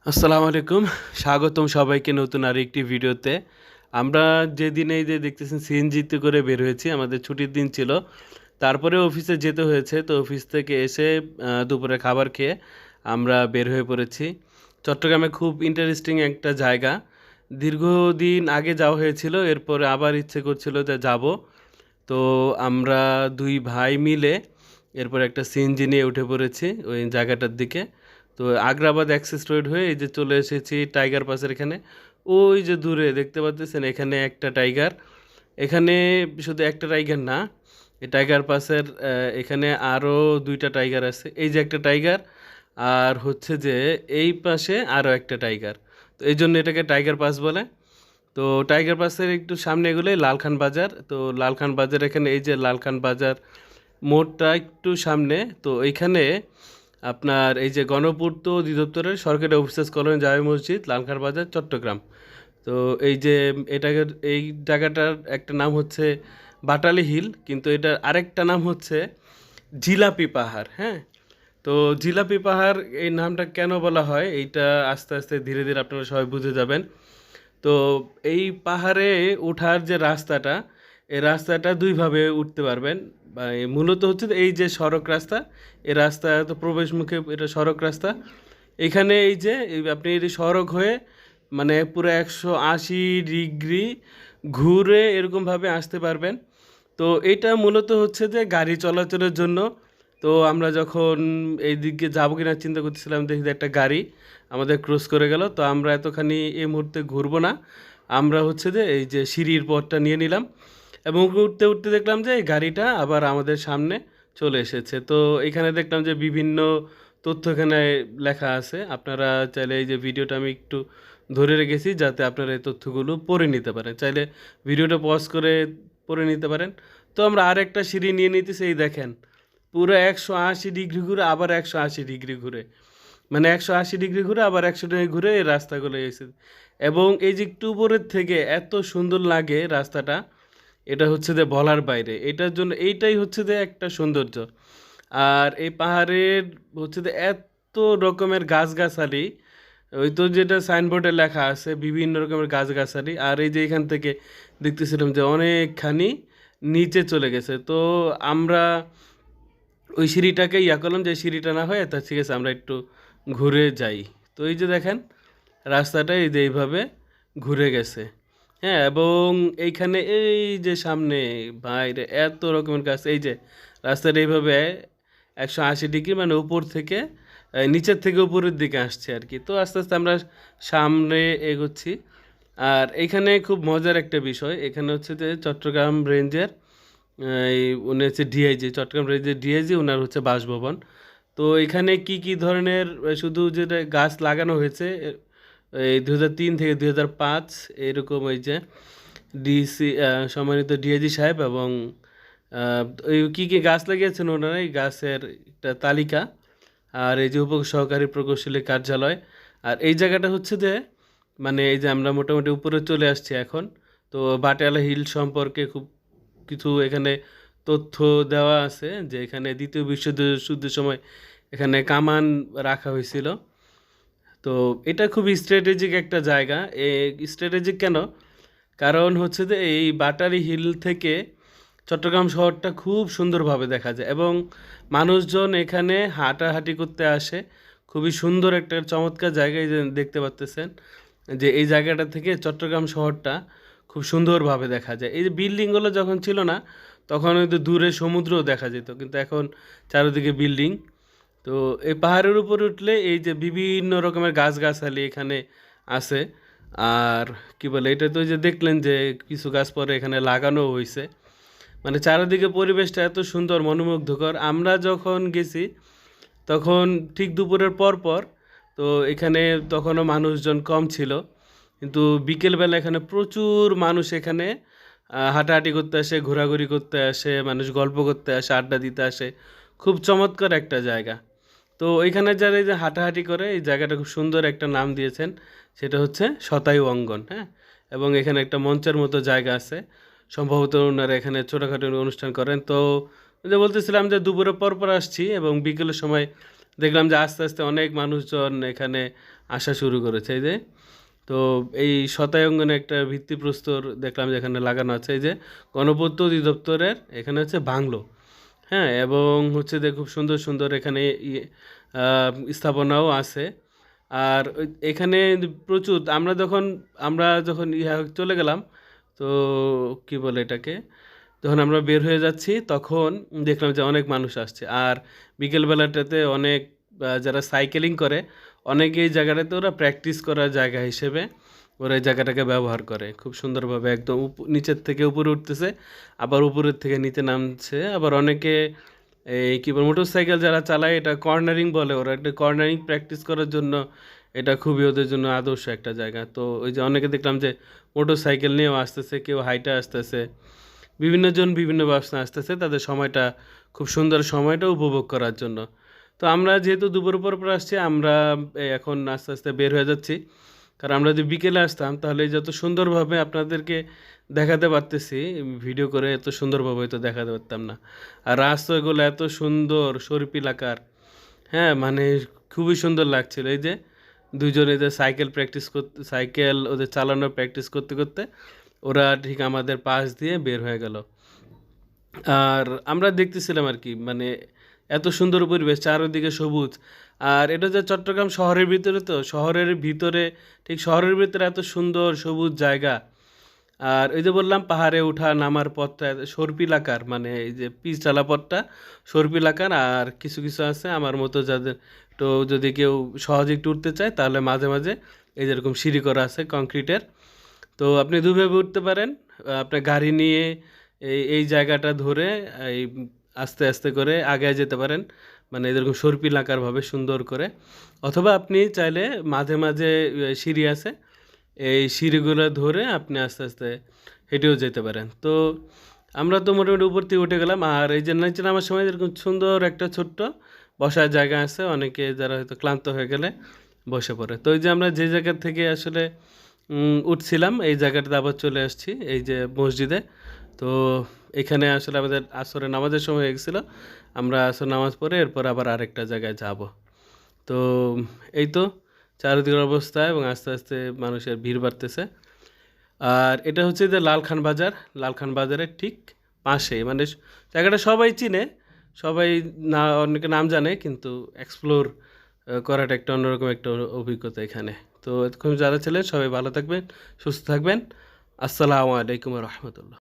আসসালামু আলাইকুম। স্বাগতম সবাইকে নতুন আরেকটি ভিডিওতে। আমরা যেদিন এই যে দেখতেছেন সিএনজিতে করে বের হয়েছি, আমাদের ছুটির দিন ছিল। তারপরে অফিসে যেতে হয়েছে। তো অফিস থেকে এসে দুপুরে খাবার খেয়ে আমরা বের হয়ে পড়েছি। চট্টগ্রামে খুব ইন্টারেস্টিং একটা জায়গা। দীর্ঘদিন আগে যাওয়া হয়েছিল, এরপরে আবার ইচ্ছে করছিল যে যাব। তো আমরা ২ ভাই মিলে এরপর একটা সিএনজি নিয়ে উঠে পড়েছি ওই জায়গাটার দিকে। তো আগ্রাবাদ অ্যাক্সেস রোড হয়ে এই যে চলে এসেছি টাইগার পাসের এখানে। ওই যে দূরে দেখতে পাচ্ছেন এখানে একটা টাইগার। এখানে শুধু একটা টাইগার না, এই টাইগার পাসের এখানে আরও ২টা টাইগার আছে। এই যে একটা টাইগার, আর হচ্ছে যে এই পাশে আরও একটা টাইগার। তো এই জন্য এটাকে টাইগার পাস বলে। তো টাইগার পাসের একটু সামনে এগুলোই লালখান বাজার। তো লালখান বাজার এখানে এই যে লালখান বাজার মোড়টা একটু সামনে। তো এইখানে আপনার এই যে গণপূর্ত অধিদপ্তরের সরকারি অফিসার্স কলোনি জামে মসজিদ লালখান বাজার চট্টগ্রাম। তো এই যে এটাকে এই জায়গাটার একটা নাম হচ্ছে বাটালি হিল, কিন্তু এটার আরেকটা নাম হচ্ছে জিলাপি পাহাড়। হ্যাঁ, তো জিলাপি পাহাড় এই নামটা কেন বলা হয় এইটা আস্তে আস্তে ধীরে ধীরে আপনারা সবাই বুঝে যাবেন। তো এই পাহাড়ে ওঠার যে রাস্তাটা, এই রাস্তাটা দুইভাবে উঠতে পারবেন। মূলত হচ্ছে এই যে সড়ক রাস্তা, এই রাস্তা তো প্রবেশমুখে এটা সড়ক রাস্তা। এখানে এই যে আপনি এই সড়ক হয়ে মানে পুরো 180 ডিগ্রি ঘুরে এরকমভাবে আসতে পারবেন। তো এটা মূলত হচ্ছে যে গাড়ি চলাচলের জন্য। তো আমরা যখন এই দিকে যাবো কিনা চিন্তা করতেছিলাম, দেখি যে একটা গাড়ি আমাদের ক্রস করে গেল। তো আমরা এতখানি এই মুহূর্তে ঘুরবো না, আমরা হচ্ছে যে এই যে সিঁড়ির পথটা নিয়ে নিলাম এবং উঠতে উঠতে দেখলাম যে এই গাড়িটা আবার আমাদের সামনে চলে এসেছে। তো এখানে দেখলাম যে বিভিন্ন তথ্য এখানে লেখা আছে। আপনারা চাইলে এই যে ভিডিওটা আমি একটু ধরে রেখেছি যাতে আপনারা এই তথ্যগুলো পড়ে নিতে পারেন। চাইলে ভিডিওটা পজ করে পড়ে নিতে পারেন। তো আমরা আরেকটা সিঁড়ি নিয়ে নিতেছি, এই দেখেন পুরো 180 ডিগ্রি ঘুরে আবার 180 ডিগ্রি ঘুরে, মানে 180 ডিগ্রি ঘুরে আবার 100 ডিগ্রি ঘুরে এই রাস্তাগুলো এসে। এবং এই যে একটু উপরের থেকে এত সুন্দর লাগে রাস্তাটা, এটা হচ্ছে যে বলার বাইরে। এটার জন্য এইটাই হচ্ছে যে একটা সৌন্দর্য। আর এই পাহাড়ের হচ্ছে যে এত রকমের গাছগাছালি, ওই তো যেটা সাইনবোর্ডে লেখা আছে বিভিন্ন রকমের গাছগাছালি। আর এই যে এখান থেকে দেখতেছিলাম যে অনেকখানি নিচে চলে গেছে। তো আমরা ওই সিঁড়িটাকে ইয়া করলাম যে সিঁড়িটা না হয় তা ঠিক আছে আমরা একটু ঘুরে যাই। তো এই যে দেখেন রাস্তাটা এই যে এইভাবে ঘুরে গেছে। হ্যাঁ, এবং এইখানে এই যে সামনে বাইরে এত রকমের গাছ, এই যে রাস্তাটা এইভাবে 180 ডিগ্রি মানে উপর থেকে নিচের থেকে উপরের দিকে আসছে আর কি। তো আস্তে আস্তে আমরা সামনে এগোচ্ছি। আর এইখানে খুব মজার একটা বিষয়, এখানে হচ্ছে যে চট্টগ্রাম রেঞ্জের এই উনি হচ্ছে ডিআইজি, চট্টগ্রাম রেঞ্জের ডিআইজি, ওনার হচ্ছে বাসভবন। তো এখানে কি কি ধরনের শুধু যেটা গাছ লাগানো হয়েছে এই 2003 থেকে 2005 এরকম, এই যে ডিসি সম্মানিত ডিআইজি সাহেব এবং এই কী কী গাছ লাগিয়েছেন ওনারা এই গাছের একটা তালিকা। আর এই যে উপ সহকারী প্রকৌশলী কার্যালয়। আর এই জায়গাটা হচ্ছে যে মানে এই যে আমরা মোটামুটি উপরে চলে আসছি এখন। তো বাটিয়ালা হিল সম্পর্কে খুব কিছু এখানে তথ্য দেওয়া আছে যে এখানে দ্বিতীয় বিশ্বযুদ্ধের সময় এখানে কামান রাখা হয়েছিল। তো এটা খুব স্ট্র্যাটেজিক একটা জায়গা। স্ট্র্যাটেজিক কেন? কারণ হচ্ছে যে এই বাটারি হিল থেকে চট্টগ্রাম শহরটা খুব সুন্দরভাবে দেখা যায় এবং মানুষজন এখানে হাঁটাহাঁটি করতে আসে। খুবই সুন্দর একটা চমৎকার জায়গায় যে দেখতে পাচ্তেছেন যে এই জায়গাটা থেকে চট্টগ্রাম শহরটা খুব সুন্দরভাবে দেখা যায়। এই যে বিল্ডিংগুলো যখন ছিল না তখন হয়তো দূরে সমুদ্রও দেখা যেত, কিন্তু এখন চারিদিকে বিল্ডিং। তো এই পাহাড়ের উপর উঠলে এই যে বিভিন্ন রকমের গাছগাছালি এখানে আছে। আর কি বলে এটা তো ওই যে দেখলেন যে কিছু গাছ পরে এখানে লাগানো হয়েছে। মানে চারিদিকে পরিবেশটা এত সুন্দর মনোমুগ্ধকর। আমরা যখন গেছি তখন ঠিক দুপুরের পর পর। তো এখানে তখনও মানুষজন কম ছিল, কিন্তু বিকেলবেলা এখানে প্রচুর মানুষ এখানে হাঁটাহাঁটি করতে আসে, ঘোরাঘুরি করতে আসে, মানুষ গল্প করতে আসে, আড্ডা দিতে আসে। খুব চমৎকার একটা জায়গা। তো ওইখানে যারা এই যে হাঁটাহাঁটি করে এই জায়গাটা খুব সুন্দর একটা নাম দিয়েছেন, সেটা হচ্ছে শতায়ু অঙ্গন। হ্যাঁ, এবং এখানে একটা মঞ্চের মতো জায়গা আছে, সম্ভবত ওনারা এখানে ছোটোখাটো অনুষ্ঠান করেন। তো ওই যে বলতেছিলাম যে দুপুরে পর পর আসছি এবং বিকেলের সময় দেখলাম যে আস্তে আস্তে অনেক মানুষজন এখানে আসা শুরু করেছে। এই যে তো এই শতায়ঙ্গনে একটা ভিত্তিপ্রস্তর দেখলাম যে এখানে লাগানো আছে, এই যে গণপূর্ত অধিদপ্তরের এখানে হচ্ছে বাংলো। হ্যাঁ, এবং হচ্ছে যে খুব সুন্দর সুন্দর এখানে স্থাপনাও আছে। আর এখানে প্রচুর আমরা যখন চলে গেলাম, তো কি বলে এটাকে, যখন আমরা বের হয়ে যাচ্ছি তখন দেখলাম যে অনেক মানুষ আসছে। আর বিকেলবেলাটাতে অনেক যারা সাইকেলিং করে অনেকে এই জায়গাটাতে ওরা প্র্যাকটিস করার জায়গা হিসেবে ওরা এই জায়গাটাকে ব্যবহার করে খুব সুন্দরভাবে, একদম নিচের থেকে উপরে উঠতেছে, আবার উপরের থেকে নিচে নামছে। আবার অনেকে এই কী বলে মোটর সাইকেল যারা চালায় এটা কর্নারিং বলে, ওরা একটা কর্নারিং প্র্যাকটিস করার জন্য এটা খুবই ওদের জন্য আদর্শ একটা জায়গা। তো ওই যে অনেকে দেখলাম যে মোটর সাইকেল নিয়েও আসতেছে, কেউ হাইটে আসতেছে, বিভিন্ন জন বিভিন্ন ব্যবস্থা আসতেছে তাদের সময়টা খুব সুন্দর সময়টা উপভোগ করার জন্য। তো আমরা যেহেতু দুপুর পর আসছি, আমরা এখন আস্তে আস্তে বের হয়ে যাচ্ছি। কারণ আমরা যদি বিকেলে আসতাম তাহলে যত সুন্দরভাবে আপনাদেরকে দেখাতে পারতেছি ভিডিও করে, এত সুন্দরভাবে হয়তো দেখাতে পারতাম না। আর রাস্তাগুলো এত সুন্দর সর্পিল আকার, হ্যাঁ মানে খুবই সুন্দর লাগছিল। এই যে দুজনে যে সাইকেল ওদের চালানোর প্র্যাকটিস করতে করতে ওরা ঠিক আমাদের পাশ দিয়ে বের হয়ে গেল। আর আমরা দেখতেছিলাম আর কি, মানে এত সুন্দর পরিবেশ, চারিদিকে সবুজ। আর এটা যে চট্টগ্রাম শহরের ভিতরে, তো শহরের ভিতরে ঠিক শহরের ভিতরে এত সুন্দর সবুজ জায়গা। আর ওই যে বললাম পাহাড়ে ওঠা নামার পথটা সর্পিল আকার, মানে এই যে পিচ চালা পথটা সর্পিল আকার। আর কিছু কিছু আছে আমার মতো যাদের তো যদি কেউ সহজে একটু উঠতে চায় তাহলে মাঝে মাঝে এই যেরকম সিঁড়ি করা আছে কংক্রিটের। তো আপনি দুভাবে উঠতে পারেন, আপনার গাড়ি নিয়ে এই জায়গাটা ধরে এই আস্তে আস্তে করে আগায় যেতে পারেন, মানে এরকম সর্পিল আকারভাবে সুন্দর করে। অথবা আপনি চাইলে মাঝে মাঝে সিঁড়ি আছে, এই সিঁড়িগুলো ধরে আপনি আস্তে আস্তে হেঁটেও যেতে পারেন। তো আমরা তো মোটামুটি উপর থেকে উঠে গেলাম। আর এই যে নিচে নামার সময় এরকম সুন্দর একটা ছোট্ট বসার জায়গা আছে, অনেকে যারা হয়তো ক্লান্ত হয়ে গেলে বসে পড়ে। তো এই যে আমরা যে জায়গা থেকে আসলে উঠছিলাম এই জায়গাটাতে আবার চলে আসছি এই যে মসজিদে। তো এখানে আসলে আমাদের আসরের নামাজের সময় হয়ে গেছিলো, আমরা আসর নামাজ পড়ে এরপর আবার আরেকটা জায়গায় যাব। তো এই তো চারিদিকের অবস্থা, এবং আস্তে আস্তে মানুষের ভিড় বাড়তেছে। আর এটা হচ্ছে যে লালখান বাজার, লালখান বাজারের ঠিক পাশেই, মানে জায়গাটা সবাই চিনে, সবাই না অনেকে নাম জানে, কিন্তু এক্সপ্লোর করাটা একটা অন্যরকম একটা অভিজ্ঞতা এখানে। তো এতক্ষণ যারা ছিলেন সবাই ভালো থাকবেন, সুস্থ থাকবেন। আসসালামু আলাইকুম রহমতুল্লাহ।